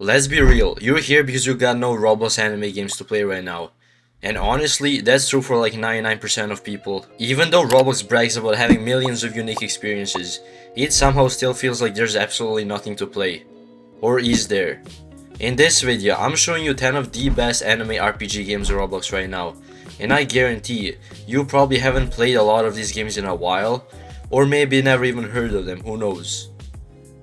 Let's be real, you're here because you got no Roblox anime games to play right now. And honestly, that's true for like 99% of people. Even though Roblox brags about having millions of unique experiences, it somehow still feels like there's absolutely nothing to play. Or is there? In this video, I'm showing you 10 of the best anime RPG games on Roblox right now. And I guarantee you probably haven't played a lot of these games in a while, or maybe never even heard of them, who knows.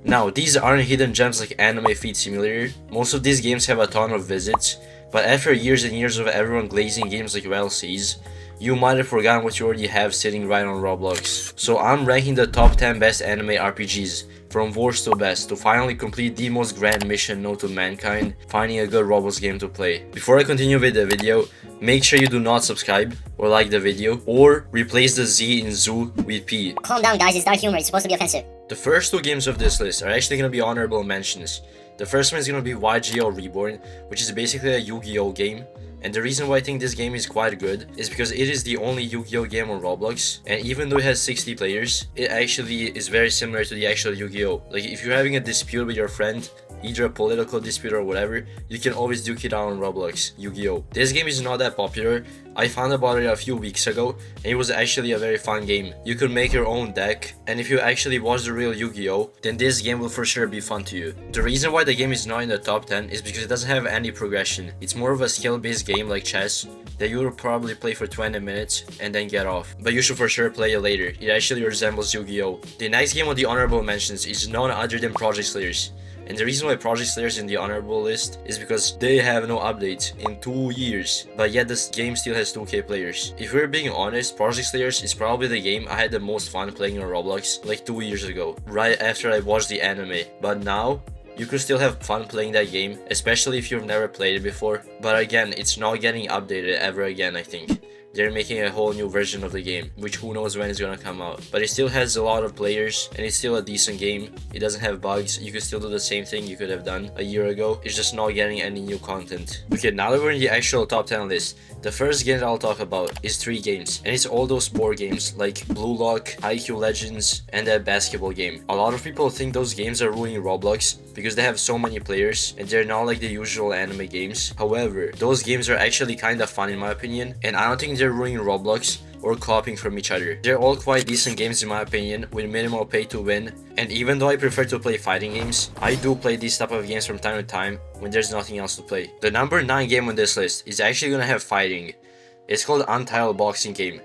Now, these aren't hidden gems like Anime Feed Simulator. Most of these games have a ton of visits, but after years and years of everyone glazing games like well sees, you might have forgotten what you already have sitting right on Roblox. So I'm ranking the top 10 best anime RPGs, from worst to best, to finally complete the most grand mission known to mankind, finding a good Roblox game to play. Before I continue with the video, make sure you do not subscribe or like the video, or replace the Z in zoo with P. Calm down guys, it's dark humor, it's supposed to be offensive. The first two games of this list are actually going to be honorable mentions. The first one is going to be YGO Reborn, which is basically a Yu-Gi-Oh game. And the reason why I think this game is quite good is because it is the only Yu-Gi-Oh game on Roblox, and even though it has 60 players, it actually is very similar to the actual Yu-Gi-Oh! Like if you're having a dispute with your friend, either a political dispute or whatever, you can always duke it out on Roblox, Yu-Gi-Oh! This game is not that popular. I found about it a few weeks ago, and it was actually a very fun game. You could make your own deck, and if you actually watch the real Yu-Gi-Oh!, then this game will for sure be fun to you. The reason why the game is not in the top 10 is because it doesn't have any progression. It's more of a skill-based game like chess that you will probably play for 20 minutes and then get off. But you should for sure play it later. It actually resembles Yu-Gi-Oh! The next game on the honorable mentions is none other than Project Slayers. And the reason why Project Slayers is in the honorable list is because they have no updates in 2 years, but yet this game still has 2k players. If we're being honest, Project Slayers is probably the game I had the most fun playing on Roblox like 2 years ago, right after I watched the anime. But now, you could still have fun playing that game, especially if you've never played it before. But again, it's not getting updated ever again, I think. They're making a whole new version of the game, which who knows when it's gonna come out. But it still has a lot of players, and it's still a decent game. It doesn't have bugs. You could still do the same thing you could have done a year ago. It's just not getting any new content. Okay, now that we're in the actual top 10 list, the first game that I'll talk about is 3 games, and it's all those sport games like Blue Lock, Haikyu Legends, and that basketball game. A lot of people think those games are ruining Roblox because they have so many players and they're not like the usual anime games. However, those games are actually kinda fun in my opinion, and I don't think they're ruining Roblox or copying from each other. They're all quite decent games in my opinion, with minimal pay to win, and even though I prefer to play fighting games, I do play these type of games from time to time when there's nothing else to play. The number 9 game on this list is actually gonna have fighting. It's called Untitled boxing game.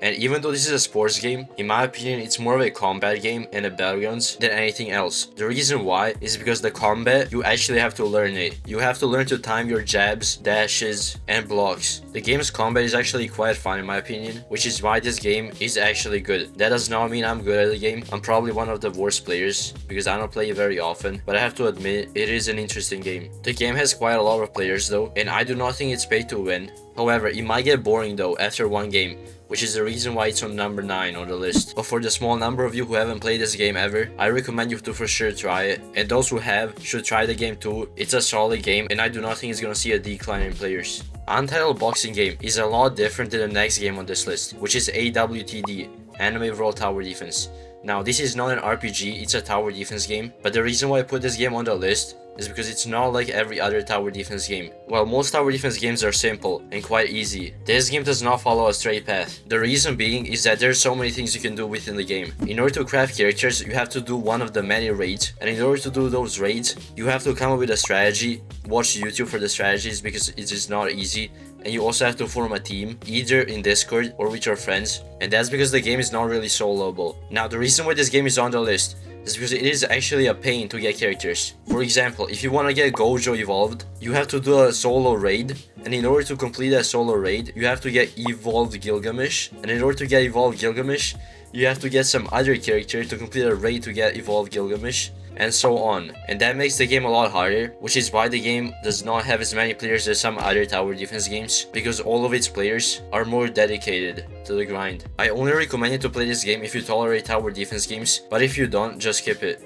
And even though this is a sports game, in my opinion, it's more of a combat game and a battlegrounds than anything else. The reason why is because the combat, you actually have to learn it. You have to learn to time your jabs, dashes, and blocks. The game's combat is actually quite fun in my opinion, which is why this game is actually good. That does not mean I'm good at the game. I'm probably one of the worst players because I don't play it very often, but I have to admit, it is an interesting game. The game has quite a lot of players though, and I do not think it's pay to win. However, it might get boring though after one game, which is the reason why it's on number 9 on the list. But for the small number of you who haven't played this game ever, I recommend you to for sure try it, and those who have should try the game too. It's a solid game, and I do not think it's gonna see a decline in players. Untitled boxing game is a lot different than the next game on this list, which is AWTD, Anime World Tower Defense. Now, this is not an RPG, it's a tower defense game, but the reason why I put this game on the list is because it's not like every other tower defense game. While most tower defense games are simple and quite easy, this game does not follow a straight path. The reason being is that there's so many things you can do within the game. In order to craft characters, you have to do one of the many raids, and in order to do those raids, you have to come up with a strategy, watch YouTube for the strategies because it is not easy, and you also have to form a team, either in Discord or with your friends, and that's because the game is not really soloable. Now, the reason why this game is on the list is because it is actually a pain to get characters. For example, if you want to get Gojo evolved, you have to do a solo raid, and in order to complete that solo raid, you have to get evolved Gilgamesh, and in order to get evolved Gilgamesh, you have to get some other character to complete a raid to get evolved Gilgamesh, and so on. And that makes the game a lot harder, which is why the game does not have as many players as some other tower defense games, because all of its players are more dedicated to the grind. I only recommend you to play this game if you tolerate tower defense games, but if you don't, just skip it.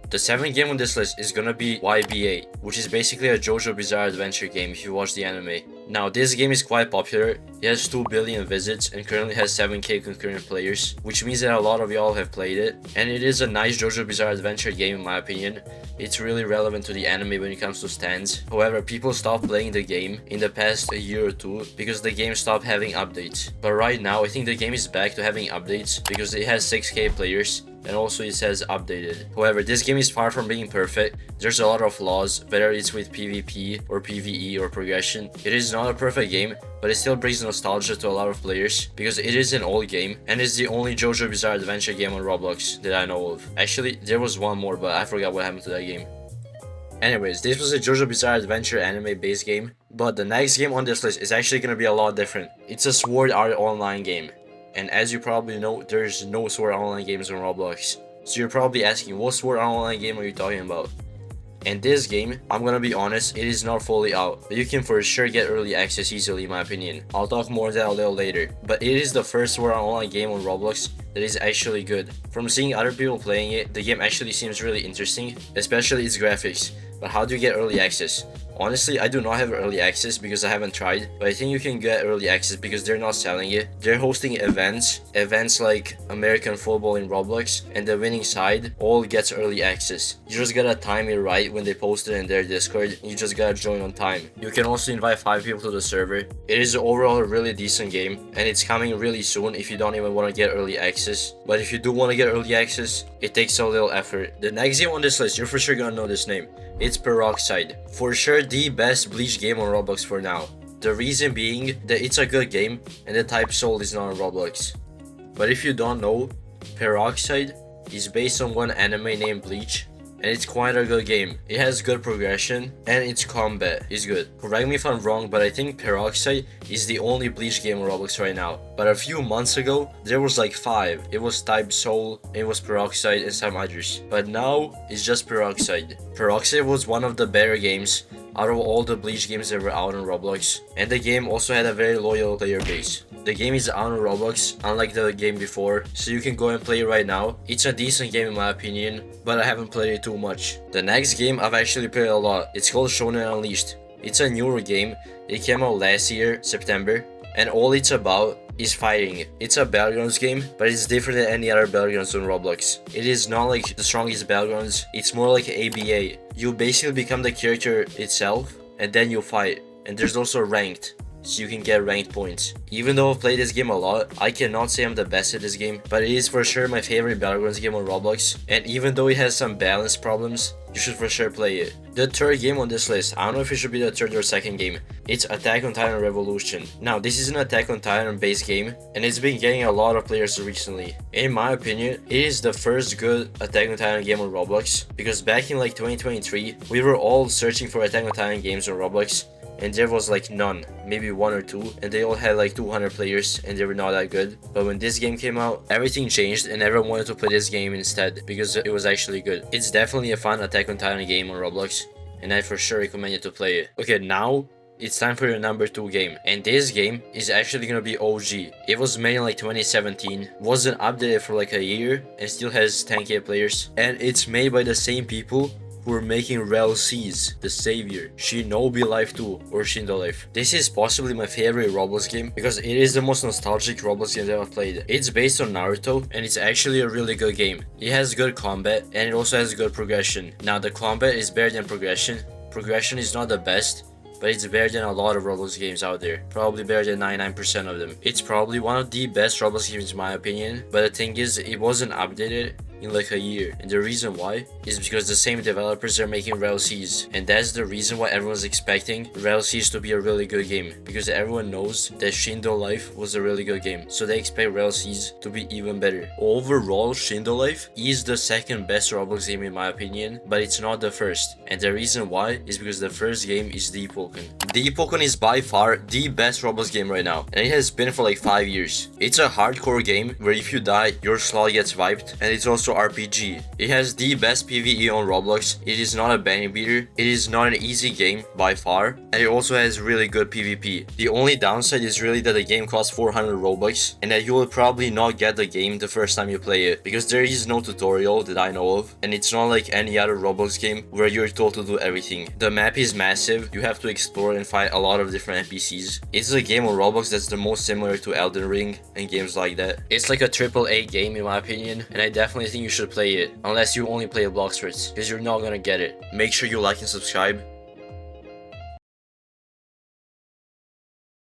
The 7th game on this list is gonna be YBA, which is basically a JoJo Bizarre Adventure game if you watch the anime. Now, this game is quite popular. It has 2 billion visits and currently has 7k concurrent players, which means that a lot of y'all have played it. And it is a nice JoJo Bizarre Adventure game in my opinion. It's really relevant to the anime when it comes to stands. However, people stopped playing the game in the past a year or two because the game stopped having updates. But right now, I think the game is back to having updates because it has 6k players. And also it says updated. However, this game is far from being perfect. There's a lot of flaws, whether it's with PvP or PvE or progression. It is not a perfect game, but it still brings nostalgia to a lot of players because it is an old game and it's the only JoJo Bizarre Adventure game on Roblox that I know of. Actually, there was one more, but I forgot what happened to that game. Anyways, this was a JoJo Bizarre Adventure anime based game, but the next game on this list is actually gonna be a lot different. It's a Sword Art Online game. And as you probably know, there's no Sword Art Online games on Roblox. So you're probably asking, what Sword Art Online game are you talking about? And this game, I'm gonna be honest, it is not fully out, but you can for sure get early access easily in my opinion. I'll talk more on that a little later. But it is the first Sword Art Online game on Roblox that is actually good. From seeing other people playing it, the game actually seems really interesting, especially its graphics. But how do you get early access? Honestly, I do not have early access because I haven't tried, but I think you can get early access because they're not selling it. They're hosting events like American football in Roblox, and the winning side all gets early access. You just gotta time it right when they post it in their Discord, you just gotta join on time. You can also invite 5 people to the server. It is overall a really decent game, and it's coming really soon if you don't even want to get early access. But if you do want to get early access, it takes a little effort. The next game on this list, you're for sure gonna know this name. It's Peroxide. For sure the best Bleach game on Roblox for now. The reason being that it's a good game and the type sold is not on Roblox. But if you don't know, Peroxide is based on one anime named Bleach, and it's quite a good game. It has good progression and its combat is good. Correct me if I'm wrong, but I think Peroxide is the only Bleach game on Roblox right now. But a few months ago, there was like 5. It was Type Soul, it was Peroxide and some others. But now, it's just Peroxide. Peroxide was one of the better games out of all the Bleach games that were out on Roblox, and the game also had a very loyal player base. The game is out on Roblox, unlike the game before, so you can go and play it right now. It's a decent game in my opinion, but I haven't played it too much. The next game I've actually played a lot. It's called Shonen Unleashed. It's a newer game. It came out last year, September, and all it's about is fighting. It's a Battlegrounds game, but it's different than any other Battlegrounds on Roblox. It is not like the strongest Battlegrounds, it's more like ABA. You basically become the character itself, and then you fight. And there's also ranked, so you can get ranked points. Even though I've played this game a lot, I cannot say I'm the best at this game, but it is for sure my favorite Battlegrounds game on Roblox, and even though it has some balance problems, you should for sure play it. The third game on this list, I don't know if it should be the third or second game, it's Attack on Titan Revolution. Now, this is an Attack on Titan based game, and it's been getting a lot of players recently. In my opinion, it is the first good Attack on Titan game on Roblox, because back in like 2023, we were all searching for Attack on Titan games on Roblox, and there was like none, maybe 1 or 2, and they all had like 200 players and they were not that good. But when this game came out, everything changed and everyone wanted to play this game instead because it was actually good. It's definitely a fun Attack on Titan game on Roblox, and I for sure recommend you to play it. Okay, now it's time for your number 2 game, and this game is actually gonna be OG. It was made in like 2017, wasn't updated for like a year, and still has 10k players, and it's made by the same people who are making Rel C's, the savior, Shinobi Life 2 or Shindo Life. This is possibly my favorite Roblox game because it is the most nostalgic Roblox game that I've played. It's based on Naruto and it's actually a really good game. It has good combat and it also has good progression. Now the combat is better than progression. Progression is not the best, but it's better than a lot of Roblox games out there. Probably better than 99% of them. It's probably one of the best Roblox games in my opinion, but the thing is, it wasn't updated in like a year, and the reason why is because the same developers are making Rel C's, and that's the reason why everyone's expecting Rel C's to be a really good game, because everyone knows that Shindo Life was a really good game, so they expect Rel C's to be even better. Overall, Shindo Life is the second best Roblox game in my opinion, but it's not the first, and the reason why is because the first game is Deepwoken. Deepwoken is by far the best Roblox game right now, and it has been for like 5 years. It's a hardcore game where if you die, your slot gets wiped, and it's also RPG. It has the best PvE on Roblox. It is not a banning beater. It is not an easy game by far, and it also has really good PvP. The only downside is really that the game costs 400 Robux, and that you will probably not get the game the first time you play it, because there is no tutorial that I know of, and it's not like any other Roblox game where you're told to do everything. The map is massive. You have to explore and fight a lot of different NPCs. It's a game on Roblox that's the most similar to Elden Ring and games like that. It's like a AAA game in my opinion, and I definitely think you should play it, unless you only play Blox Fruits, because you're not gonna get it. Make sure you like and subscribe,